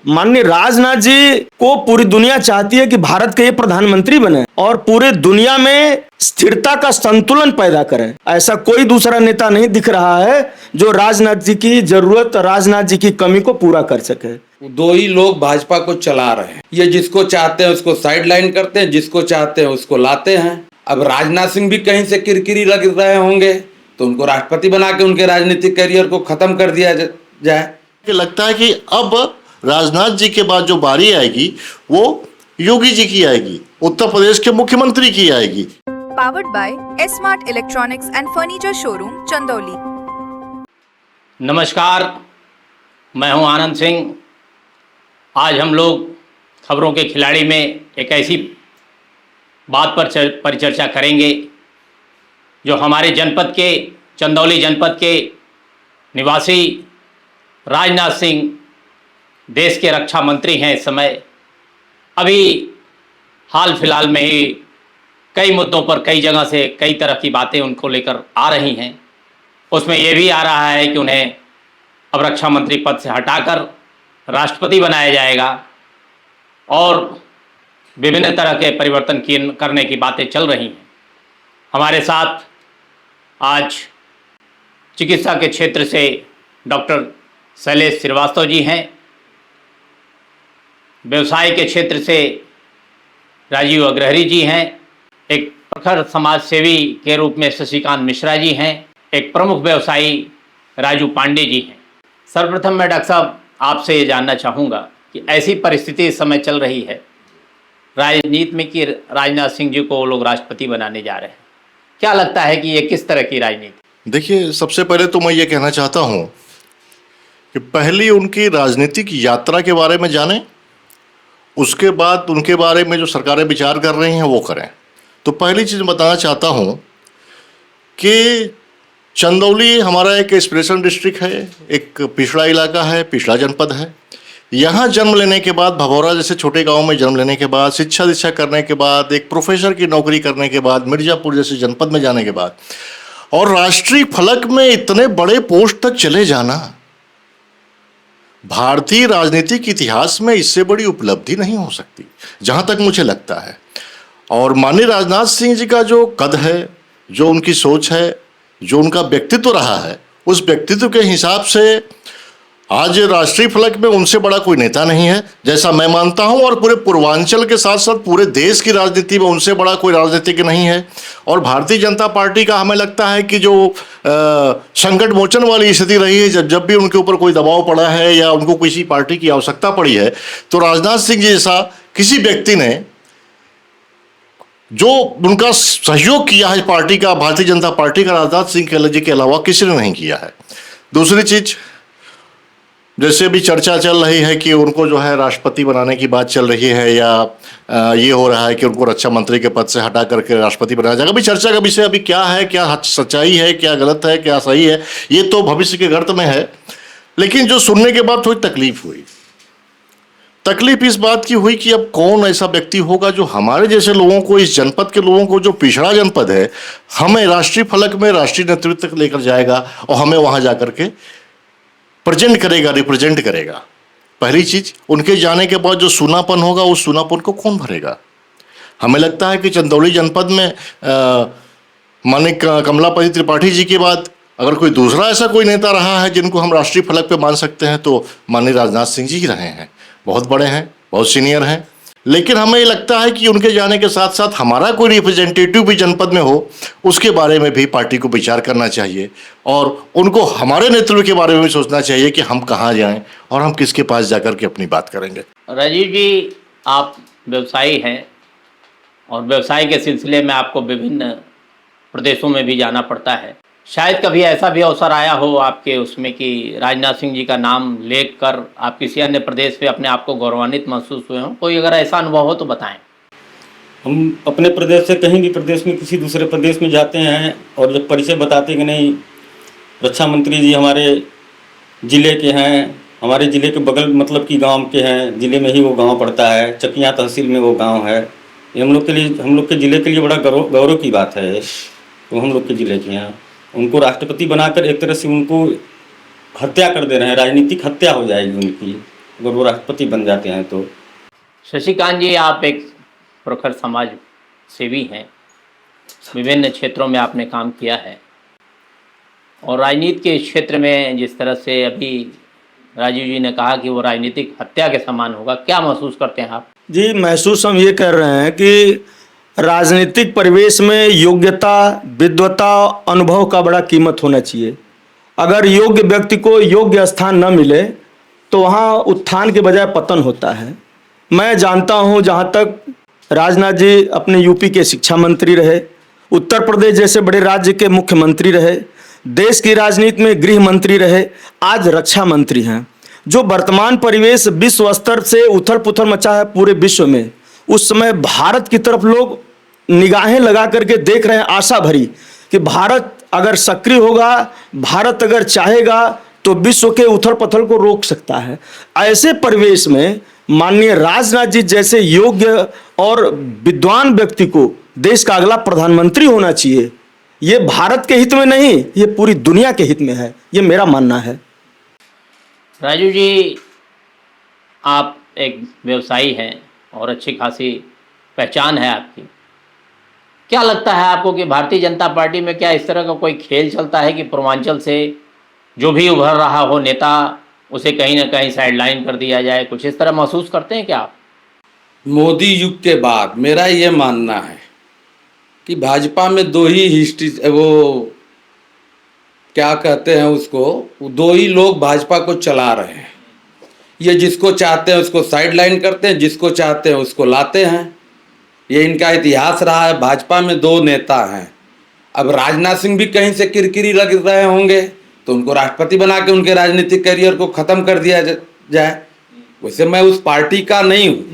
माननीय राजनाथ जी को पूरी दुनिया चाहती है कि भारत के ये प्रधानमंत्री बने और पूरे दुनिया में स्थिरता का संतुलन पैदा करें। ऐसा कोई दूसरा नेता नहीं दिख रहा है जो राजनाथ जी की जरूरत, राजनाथ जी की कमी को पूरा कर सके। दो ही लोग भाजपा को चला रहे हैं। ये जिसको चाहते हैं उसको साइड लाइन करते हैं, जिसको चाहते हैं उसको लाते हैं। अब राजनाथ सिंह भी कहीं से किरकिरी लग रहे होंगे तो उनको राष्ट्रपति बना के उनके राजनीतिक करियर को खत्म कर दिया जाए। लगता है कि अब राजनाथ जी के बाद जो बारी आएगी वो योगी जी की आएगी, उत्तर प्रदेश के मुख्यमंत्री की आएगी। Powered by smart electronics and furniture showroom Chandauli. नमस्कार, मैं हूं आनंद सिंह। आज हम लोग खबरों के खिलाड़ी में एक ऐसी बात पर परिचर्चा करेंगे जो हमारे जनपद के, चंदौली जनपद के निवासी राजनाथ सिंह देश के रक्षा मंत्री हैं इस समय। अभी हाल फिलहाल में ही कई मुद्दों पर कई जगह से कई तरह की बातें उनको लेकर आ रही हैं। उसमें ये भी आ रहा है कि उन्हें अब रक्षा मंत्री पद से हटाकर राष्ट्रपति बनाया जाएगा और विभिन्न तरह के परिवर्तन करने की बातें चल रही हैं। हमारे साथ आज चिकित्सा के क्षेत्र से डॉक्टर शैलेश श्रीवास्तव जी हैं, व्यवसाय के क्षेत्र से राजीव अग्रहरी जी हैं, एक प्रखर समाज सेवी के रूप में शशिकांत मिश्रा जी हैं, एक प्रमुख व्यवसायी राजू पांडे जी हैं। सर्वप्रथम मैं डॉक्टर साहब आपसे ये जानना चाहूँगा कि ऐसी परिस्थिति इस समय चल रही है राजनीति में कि राजनाथ सिंह जी को वो लोग राष्ट्रपति बनाने जा रहे हैं, क्या लगता है कि ये किस तरह की राजनीति? देखिए, सबसे पहले तो मैं ये कहना चाहता हूँ कि पहली उनकी राजनीतिक यात्रा के बारे में जानें, उसके बाद उनके बारे में जो सरकारें विचार कर रही हैं वो करें। तो पहली चीज़ बताना चाहता हूँ कि चंदौली हमारा एक एस्पिरेशन डिस्ट्रिक्ट है, एक पिछड़ा इलाका है, पिछड़ा जनपद है। यहाँ जन्म लेने के बाद, भभौरा जैसे छोटे गांव में जन्म लेने के बाद, शिक्षा दीक्षा करने के बाद, एक प्रोफेसर की नौकरी करने के बाद, मिर्ज़ापुर जैसे जनपद में जाने के बाद और राष्ट्रीय फलक में इतने बड़े पोस्ट तक चले जाना, भारतीय राजनीतिक इतिहास में इससे बड़ी उपलब्धि नहीं हो सकती, जहाँ तक मुझे लगता है। और माननीय राजनाथ सिंह जी का जो कद है, जो उनकी सोच है, जो उनका व्यक्तित्व रहा है, उस व्यक्तित्व के हिसाब से आज राष्ट्रीय फलक में उनसे बड़ा कोई नेता नहीं है, जैसा मैं मानता हूं। और पूरे पूर्वांचल के साथ साथ पूरे देश की राजनीति में उनसे बड़ा कोई राजनीतिक नहीं है। और भारतीय जनता पार्टी का हमें लगता है कि जो संकट मोचन वाली स्थिति रही है, जब भी उनके ऊपर कोई दबाव पड़ा है या उनको किसी पार्टी की आवश्यकता पड़ी है, तो राजनाथ सिंह जी जैसा किसी व्यक्ति ने जो उनका सहयोग किया है पार्टी का, भारतीय जनता पार्टी का, राजनाथ सिंह जी के अलावा किसी ने नहीं किया है। दूसरी चीज़, जैसे अभी चर्चा चल रही है कि उनको जो है राष्ट्रपति बनाने की बात चल रही है, या ये हो रहा है कि उनको रक्षा मंत्री के पद से हटा करके राष्ट्रपति बनाया जाएगा। अभी चर्चा का विषय अभी क्या है, क्या सच्चाई है, क्या गलत है, क्या सही है, ये तो भविष्य के गर्त में है। लेकिन जो सुनने के बाद थोड़ी तकलीफ हुई, तकलीफ इस बात की हुई कि अब कौन ऐसा व्यक्ति होगा जो हमारे जैसे लोगों को, इस जनपद के लोगों को, जो पिछड़ा जनपद है, हमें राष्ट्रीय फलक में राष्ट्रीय नेतृत्व तक लेकर जाएगा और हमें वहाँ जा करके प्रेजेंट करेगा, रिप्रेजेंट करेगा। पहली चीज, उनके जाने के बाद जो सूनापन होगा, उस सूनापन को कौन भरेगा? हमें लगता है कि चंदौली जनपद में माननीय कमलापति त्रिपाठी जी के बाद अगर कोई दूसरा ऐसा कोई नेता रहा है जिनको हम राष्ट्रीय फलक पे मान सकते हैं तो माननीय राजनाथ सिंह जी ही रहे हैं। बहुत बड़े हैं, बहुत सीनियर हैं। लेकिन हमें लगता है कि उनके जाने के साथ साथ हमारा कोई रिप्रेजेंटेटिव भी जनपद में हो, उसके बारे में भी पार्टी को विचार करना चाहिए और उनको हमारे नेतृत्व के बारे में भी सोचना चाहिए कि हम कहाँ जाएं और हम किसके पास जाकर के अपनी बात करेंगे। राजीव जी, आप व्यवसायी हैं और व्यवसाय के सिलसिले में आपको विभिन्न प्रदेशों में भी जाना पड़ता है। शायद कभी ऐसा भी अवसर आया हो आपके उसमें कि राजनाथ सिंह जी का नाम लेकर आप किसी अन्य प्रदेश पे अपने आप को गौरवान्वित महसूस हुए हों। कोई अगर ऐसा अनुभव हो तो बताएं। हम अपने प्रदेश से कहीं भी प्रदेश में किसी दूसरे प्रदेश में जाते हैं और जब परिचय बताते हैं कि नहीं, रक्षा मंत्री जी हमारे ज़िले के हैं, हमारे ज़िले के बगल मतलब कि गांव के हैं, ज़िले में ही वो गांव पड़ता है, चकिया तहसील में वो गांव है। ये हम लोग के लिए, हम लोग के ज़िले के लिए बड़ा गौरव की बात है। तो हम लोग के ज़िले के हैं, उनको राष्ट्रपति बनाकर एक तरह से उनको हत्या कर दे रहे हैं, राजनीतिक हत्या हो जाएगी उनकी। अगर वो राष्ट्रपति बन जाते हैं तो। शशिकांत जी, आप एक प्रखर समाज सेवी हैं, विभिन्न क्षेत्रों में आपने काम किया है और राजनीति के क्षेत्र में जिस तरह से अभी राजीव जी ने कहा कि वो राजनीतिक हत्या के समान होगा, क्या महसूस करते हैं आप? जी, महसूस हम ये कर रहे हैं कि राजनीतिक परिवेश में योग्यता, विद्वता, अनुभव का बड़ा कीमत होना चाहिए। अगर योग्य व्यक्ति को योग्य स्थान न मिले तो वहाँ उत्थान के बजाय पतन होता है। मैं जानता हूँ, जहाँ तक राजनाथ जी अपने यूपी के शिक्षा मंत्री रहे, उत्तर प्रदेश जैसे बड़े राज्य के मुख्यमंत्री रहे, देश की राजनीति में गृह मंत्री रहे, आज रक्षा मंत्री हैं। जो वर्तमान परिवेश विश्व स्तर से उथल पुथल मचा है पूरे विश्व में, उस समय भारत की तरफ लोग निगाहें लगा करके देख रहे हैं, आशा भरी, कि भारत अगर सक्रिय होगा, भारत अगर चाहेगा तो विश्व के उथल पुथल को रोक सकता है। ऐसे परिवेश में माननीय राजनाथ जी जैसे योग्य और विद्वान व्यक्ति को देश का अगला प्रधानमंत्री होना चाहिए। ये भारत के हित में नहीं, ये पूरी दुनिया के हित में है, ये मेरा मानना है। राजू जी, आप एक व्यवसायी हैं और अच्छी खासी पहचान है आपकी। क्या लगता है आपको कि भारतीय जनता पार्टी में क्या इस तरह का कोई खेल चलता है कि पूर्वांचल से जो भी उभर रहा हो नेता, उसे कहीं ना कहीं साइडलाइन कर दिया जाए? कुछ इस तरह महसूस करते हैं क्या आप? मोदी युग के बाद मेरा ये मानना है कि भाजपा में दो ही हिस्ट्री, वो क्या कहते हैं उसको, दो ही लोग भाजपा को चला रहे हैं। ये जिसको चाहते हैं उसको साइडलाइन करते हैं, जिसको चाहते हैं उसको लाते हैं। ये इनका इतिहास रहा है। भाजपा में दो नेता हैं। अब राजनाथ सिंह भी कहीं से किरकिरी लग रहे होंगे तो उनको राष्ट्रपति बना के उनके राजनीतिक करियर को ख़त्म कर दिया जाए। वैसे मैं उस पार्टी का नहीं हूँ,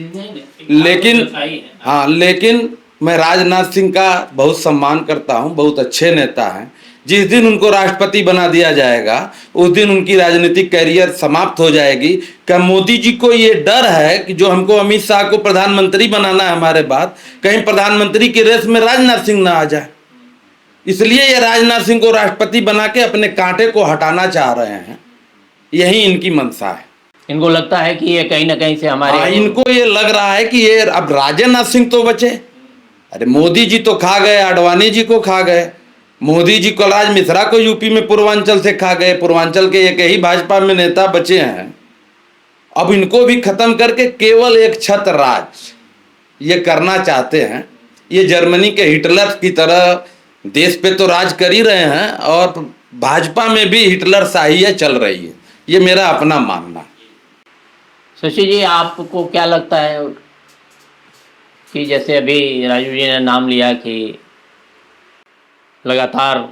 लेकिन मैं राजनाथ सिंह का बहुत सम्मान करता हूँ। बहुत अच्छे नेता हैं। जिस दिन उनको राष्ट्रपति बना दिया जाएगा उस दिन उनकी राजनीतिक कैरियर समाप्त हो जाएगी। क्या मोदी जी को ये डर है कि जो हमको अमित शाह को प्रधानमंत्री बनाना है हमारे बाद, कहीं प्रधानमंत्री की रेस में राजनाथ सिंह ना आ जाए? इसलिए ये राजनाथ सिंह को राष्ट्रपति बना के अपने कांटे को हटाना चाह रहे हैं। यही इनकी मंशा है। इनको लगता है कि ये कहीं ना कहीं से हमारे, इनको ये लग रहा है कि ये अब राजनाथ सिंह तो बचे। अरे मोदी जी तो खा गए, आडवाणी जी को खा गए, मोदी जी कलराज मिश्रा को यूपी में पूर्वांचल से खा गए। पूर्वांचल के एक ही भाजपा में नेता बचे हैं। अब इनको भी खत्म करके केवल एक छत्र राज ये करना चाहते हैं। ये जर्मनी के हिटलर की तरह देश पे तो राज कर ही रहे हैं और भाजपा में भी हिटलर शाही चल रही है। ये मेरा अपना मानना। शशि जी, आपको क्या लगता है कि जैसे अभी राजू जी ने नाम लिया कि लगातार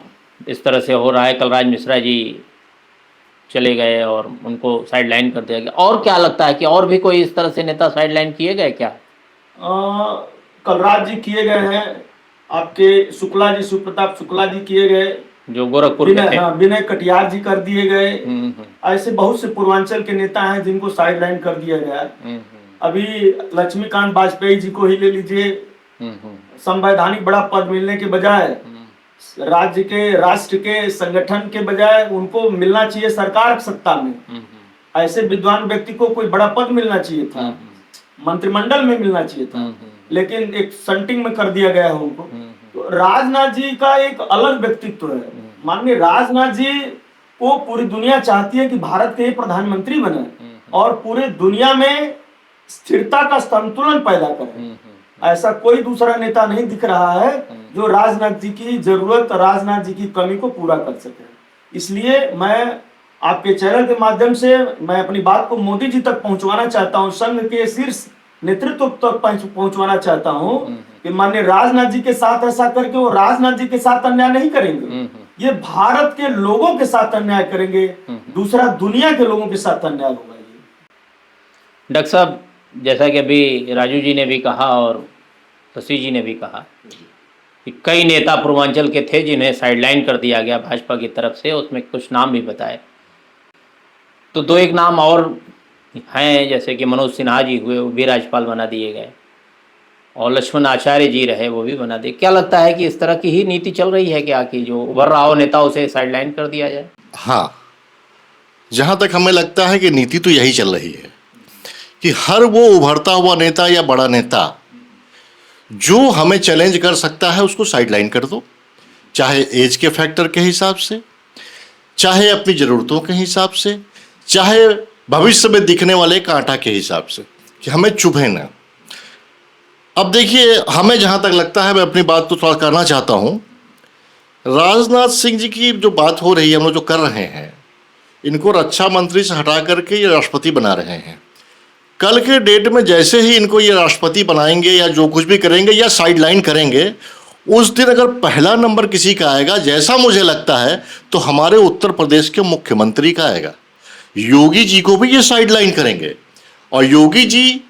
इस तरह से हो रहा है, कलराज मिश्रा जी चले गए और उनको साइडलाइन कर दिया गया, और क्या लगता है कि और भी कोई इस तरह से नेता साइडलाइन किए गए क्या? कलराज जी किए गए हैं, आपके शुक्ला जी, सुप्रताप शुक्ला जी किए गए, जो गोरखपुर के थे। विनय कटियार जी कर दिए गए। ऐसे बहुत से पूर्वांचल के नेता हैं जिनको साइडलाइन कर दिया गया। अभी लक्ष्मीकांत वाजपेयी जी को ही ले लीजिए। संवैधानिक बड़ा पद मिलने के बजाय, राज्य के, राष्ट्र के, संगठन के बजाय उनको मिलना चाहिए सरकार सत्ता में। ऐसे विद्वान व्यक्ति को कोई बड़ा पद मिलना चाहिए था, मंत्रिमंडल में मिलना चाहिए था, लेकिन एक संटिंग में कर दिया गया है उनको। तो राजनाथ जी का एक अलग व्यक्तित्व है। माननीय राजनाथ जी को पूरी दुनिया चाहती है कि भारत के प्रधानमंत्री बने और पूरे दुनिया में स्थिरता का संतुलन पैदा करें। ऐसा कोई दूसरा नेता नहीं दिख रहा है जो राजनाथ जी की जरूरत, राजनाथ जी की कमी को पूरा कर सके। इसलिए मैं आपके चैनल के माध्यम से मैं अपनी बात को मोदी जी तक पहुंचवाना चाहता हूं, संघ के शीर्ष नेतृत्व तक पहुंचवाना चाहता हूं कि माननीय राजनाथ जी के साथ ऐसा करके वो राजनाथ जी के साथ अन्याय नहीं करेंगे, ये भारत के लोगों के साथ अन्याय करेंगे, दूसरा दुनिया के लोगों के साथ अन्याय होगा। डॉक्टर साहब, जैसा कि अभी राजू जी ने भी कहा और शशि जी ने भी कहा कि कई नेता पूर्वांचल के थे जिन्हें साइडलाइन कर दिया गया भाजपा की तरफ से, उसमें कुछ नाम भी बताए। तो दो एक नाम और हैं, जैसे कि मनोज सिन्हा जी हुए, वो भी राज्यपाल बना दिए गए, और लक्ष्मण आचार्य जी रहे, वो भी बना दिए। क्या लगता है कि इस तरह की ही नीति चल रही है क्या, कि जो उभर रहा हो नेता उसे साइडलाइन कर दिया जाए? हाँ, जहाँ तक हमें लगता है कि नीति तो यही चल रही है। कि हर वो उभरता हुआ नेता या बड़ा नेता जो हमें चैलेंज कर सकता है उसको साइडलाइन कर दो, चाहे एज के फैक्टर के हिसाब से, चाहे अपनी ज़रूरतों के हिसाब से, चाहे भविष्य में दिखने वाले कांटा के हिसाब से, कि हमें चुभे ना। अब देखिए, हमें जहाँ तक लगता है, मैं अपनी बात तो थोड़ा करना चाहता हूँ, राजनाथ सिंह जी की जो बात हो रही है, हम लोग जो कर रहे हैं, इनको रक्षा मंत्री से हटा करके ये राष्ट्रपति बना रहे हैं। कल के डेट में जैसे ही इनको ये राष्ट्रपति बनाएंगे या जो कुछ भी करेंगे या साइडलाइन करेंगे, उस दिन अगर पहला नंबर किसी का आएगा, जैसा मुझे लगता है, तो हमारे उत्तर प्रदेश के मुख्यमंत्री का आएगा। योगी जी को भी ये साइडलाइन करेंगे और योगी जी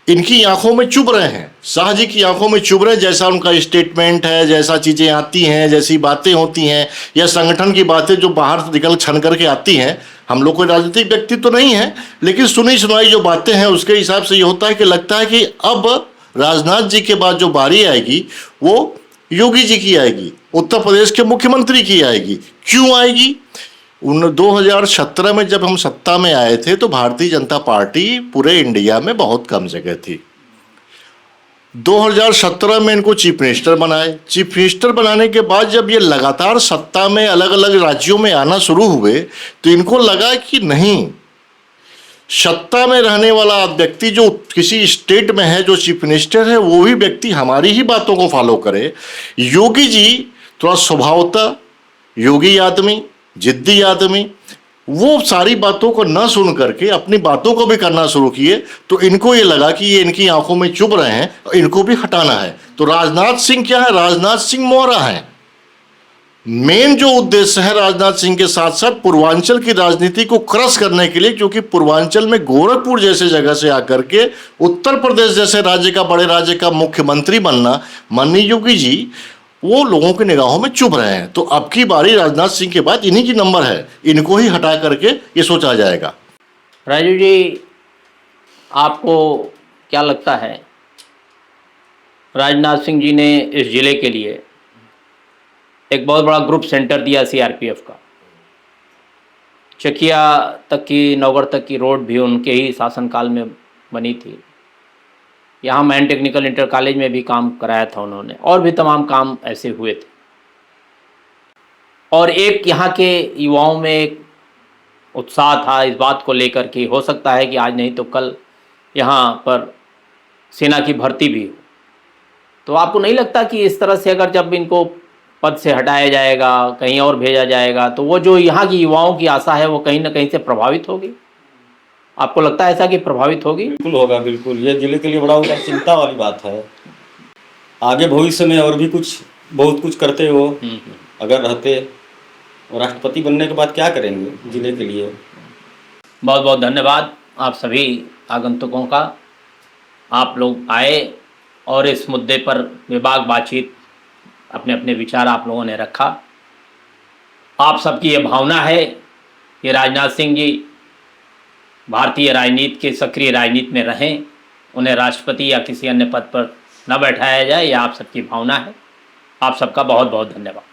इनकी आंखों में चुभ रहे हैं, शाह जी की आंखों में चुभ रहे हैं। जैसा उनका स्टेटमेंट है, जैसा चीज़ें आती हैं, जैसी बातें होती हैं, या संगठन की बातें जो बाहर से निकल छन करके आती हैं, हम लोग कोई राजनीतिक व्यक्ति तो नहीं है, लेकिन सुनी सुनाई जो बातें हैं उसके हिसाब से ये होता है कि लगता है कि अब राजनाथ जी के बाद जो बारी आएगी वो योगी जी की आएगी, उत्तर प्रदेश के मुख्यमंत्री की आएगी। क्यों आएगी? 2017 में जब हम सत्ता में आए थे तो भारतीय जनता पार्टी पूरे इंडिया में बहुत कम जगह थी। 2017 में इनको चीफ मिनिस्टर बनाए। चीफ मिनिस्टर बनाने के बाद जब ये लगातार सत्ता में अलग अलग राज्यों में आना शुरू हुए तो इनको लगा कि नहीं, सत्ता में रहने वाला व्यक्ति जो किसी स्टेट में है, जो चीफ मिनिस्टर है, वो भी व्यक्ति हमारी ही बातों को फॉलो करे। योगी जी थोड़ा स्वभावतः योगी आदमी, जिद्दी आदमी, वो सारी बातों को न सुन करके अपनी बातों को भी करना शुरू किए, तो इनको ये लगा कि ये इनकी आंखों में चुभ रहे हैं और इनको भी हटाना है। तो राजनाथ सिंह क्या है? राजनाथ सिंह मोहरा है। मेन जो उद्देश्य है राजनाथ सिंह के साथ साथ पूर्वांचल की राजनीति को क्रश करने के लिए, क्योंकि पूर्वांचल में गोरखपुर जैसे जगह से आकर के उत्तर प्रदेश जैसे राज्य का, बड़े राज्य का मुख्यमंत्री बनना माननीय योगी जी वो लोगों की निगाहों में चुभ रहे हैं। तो अब की बारी राजनाथ सिंह के बाद इन्हीं की नंबर है, इनको ही हटा करके ये सोचा जाएगा। राजू जी, आपको क्या लगता है, राजनाथ सिंह जी ने इस जिले के लिए एक बहुत बड़ा ग्रुप सेंटर दिया सीआरपीएफ का, चकिया तक की, नौगढ़ तक की रोड भी उनके ही शासनकाल में बनी थी। यहाँ मैन टेक्निकल इंटर कॉलेज में भी काम कराया था उन्होंने, और भी तमाम काम ऐसे हुए थे। और एक यहाँ के युवाओं में एक उत्साह था इस बात को लेकर कि हो सकता है कि आज नहीं तो कल यहाँ पर सेना की भर्ती भी हो। तो आपको नहीं लगता कि इस तरह से अगर जब इनको पद से हटाया जाएगा, कहीं और भेजा जाएगा, तो वो जो यहाँ की युवाओं की आशा है वो कहीं ना कहीं से प्रभावित होगी? आपको लगता है ऐसा कि प्रभावित होगी? बिल्कुल होगा, बिल्कुल। ये जिले के लिए बड़ा होगा, चिंता वाली बात है। आगे भविष्य में और भी कुछ बहुत कुछ करते हो, अगर रहते, और राष्ट्रपति बनने के बाद क्या करेंगे जिले के लिए। बहुत बहुत धन्यवाद आप सभी आगंतुकों का। आप लोग आए और इस मुद्दे पर बेबाक बातचीत, अपने अपने विचार आप लोगों ने रखा। आप सबकी ये भावना है कि राजनाथ सिंह जी भारतीय राजनीति के सक्रिय राजनीति में रहें, उन्हें राष्ट्रपति या किसी अन्य पद पर न बैठाया जाए, यह आप सबकी भावना है। आप सबका बहुत बहुत धन्यवाद।